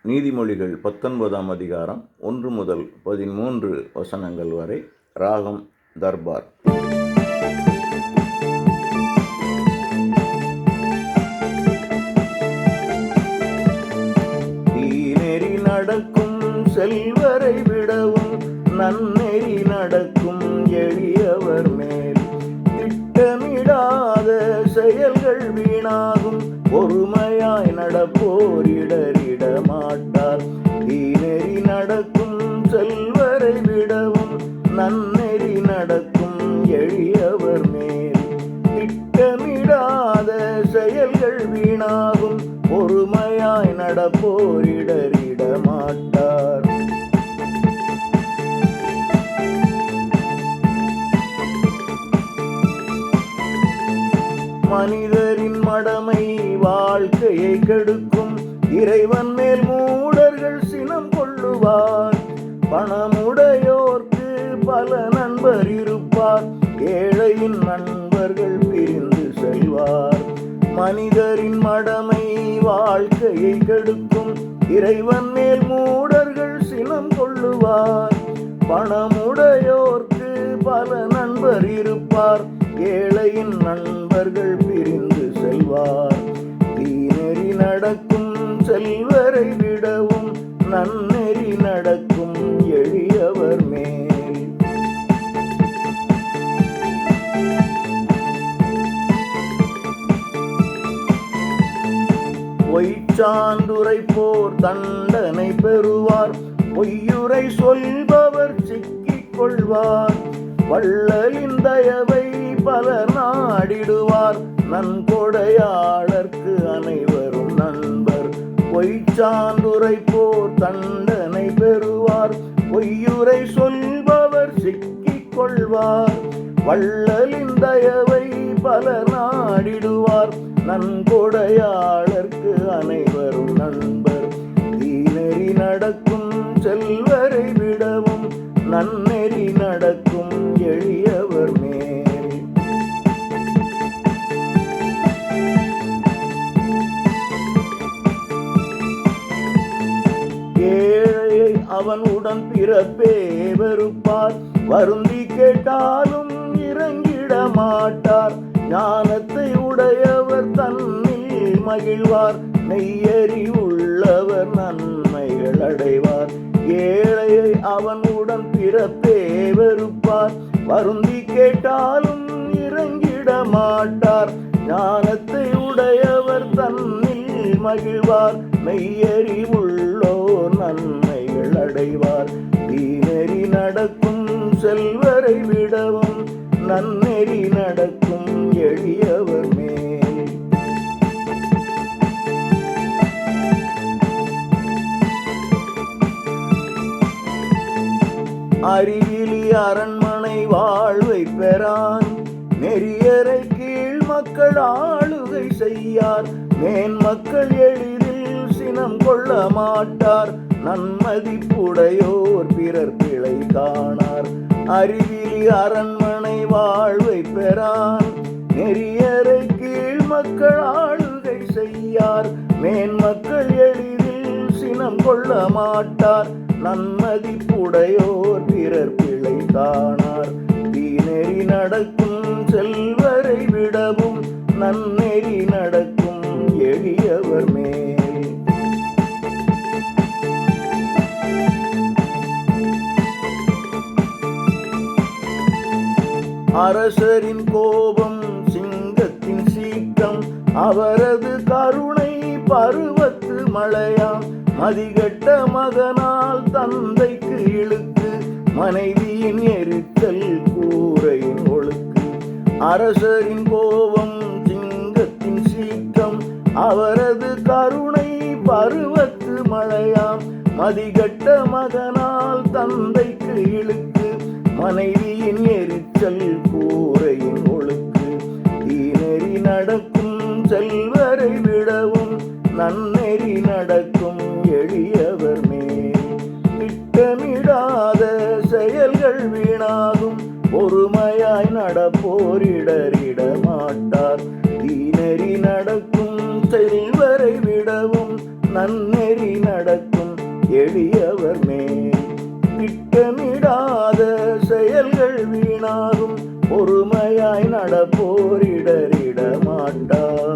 நீதிமொழிகள் 19ஆம் அதிகாரம் 1 முதல் 13 வசனங்கள் வரை. ராகம் தர்பார். தீநெறி நடக்கும் செல்வரை விடவும் நன்னெறி நடக்கும் எளியவர் மேல் திட்டமிடாத செயல்கள் வீணாகும். பொறுமையாய் நடப்போர் இடறிட மாட்டார். தீநெறி நடக்கும் செல்வரை விடவும் நன்னெறி நடக்கும் எளியவர் மேல் திட்டமிடாத செயல்கள் வீணாகும். பொறுமையாய் நடப்போர் இடறிட மாட்டார். மனிதரின் மடமை வாழ்க்கையை கெடுக்கும். இறைவன் மேல் மூடர்கள் சினம் கொள்ளுவார். பணமுடையோர்க்கு பல நண்பர் இருப்பார். ஏழையின் நண்பர்கள் பிரிந்து செல்வார். மனிதரின் மடமை வாழ்க்கையை கெடுக்கும். இறைவன் மேல் மூடர்கள் சினம் கொள்ளுவார். பணமுடையோர்க்கு பல நண்பர் இருப்பார். ஏழையின் நண்பர்கள் பிரிந்து செல்வார். தீநெறி நடக்கும் செல்வரை விடவும் நன்னெறி நடக்கும் எளியவர் மேல். பொய்ச்சான்றுரைப்போர் தண்டனை பெறுவார். பொய்யுரை சொல்பவர் சிக்கிக் கொள்வார். வள்ளலின் தயவை பலர் நாடிடுவார். நன்கொடையாளர்க்கு அனைவரும் நண்பர். பொய்ச்சான்றுரைப்போர் தண்டனை பெறுவார். பொய்யுரை சொல்பவர் சிக்கிக் கொள்வார். வள்ளலின் தயவை பலர் நாடிடுவார். நன்கொடையாளர்க்கு அனைவரும் நண்பர். தீநெறி நடக்கும் செல்வரை விடவும் நன்னெறி நடக்கும் எளியவர் மேல். ஏழையை அவன் உடன் பிறப்பே வெறுப்பார். வருந்தி கேட்டாலும் இறங்கிட மாட்டார். ஞானத்தை உடையவர் தன்னில் மகிழ்வார். மெய்யறி உள்ளவர் நன்மைகள் அடைவார். ஏழையை அவன் உடன் பிறப்பே வெறுப்பார். வருந்தி கேட்டாலும் இறங்கிட மாட்டார். ஞானத்தை உடையவர் தன்னில் மகிழ்வார். மெய்யறி உள்ளோர் நன்மைகள் அடைவார். தீநெறி நடக்கும் செல்வரை விடவும் நன்னெறி நடக்கும் எளியவர் மேல். அறிவிலி அரண்மனை வாழ்வை பெறான். நெறியரை கீழ் மக்கள் ஆளுகை செய்யார். மேன்மக்கள் எளிதில் சினம் கொள்ள மாட்டார். நன்மதிப்புடையோர் பிறர் பிழை காணார். அறிவிலி அரண்மனை வாழ்வை பெறான். நெறியரை கீழ் மக்கள் ஆளுகை செய்யார். மேன்மக்கள் எளிதில் சினம் கொள்ள மாட்டார். நன்மதிப்புடையோர் பிறர் பிழை காணார். தீநெறி நடக்கும் செல்வரை விடவும் நன்னெறி நடக்கும் எளியவர் மேல். அரசரின் கோபம் சிங்கத்தின் சீற்றம். அவரது கருணை பருவத்து மழையாம். மதிகட்ட மகனால் தந்தைக்கு இழுக்கு. மனைவியின் எரிச்சல் கூரையின் ஒழுக்கு. அரசரின் கோபம் சிங்கத்தின் சீற்றம். அவரது கருணை பருவத்து மழையாம். மதிகட்ட மகனால் தந்தைக்கு இழுக்கு. மனைவியின் எரிச்சல் கூரையின் ஒழுக்கு. தீநெறி நடக்கும் செல்வரை விடவும் நன்னெறி நடக்கும் எளியவர் மேல். திட்டமிடாத செயல்கள் வீணாகும். பொறுமையாய் நடப்போர் இடறிட மாட்டார். தீநெறி நடக்கும் செல்வரை விடவும் நன்னெறி நடக்கும் எளியவர் மேல் திட்டமிடாத செயல்கள் வீணாகும் பொறுமையாய் நடப்போரிடரிட மாட்டார்.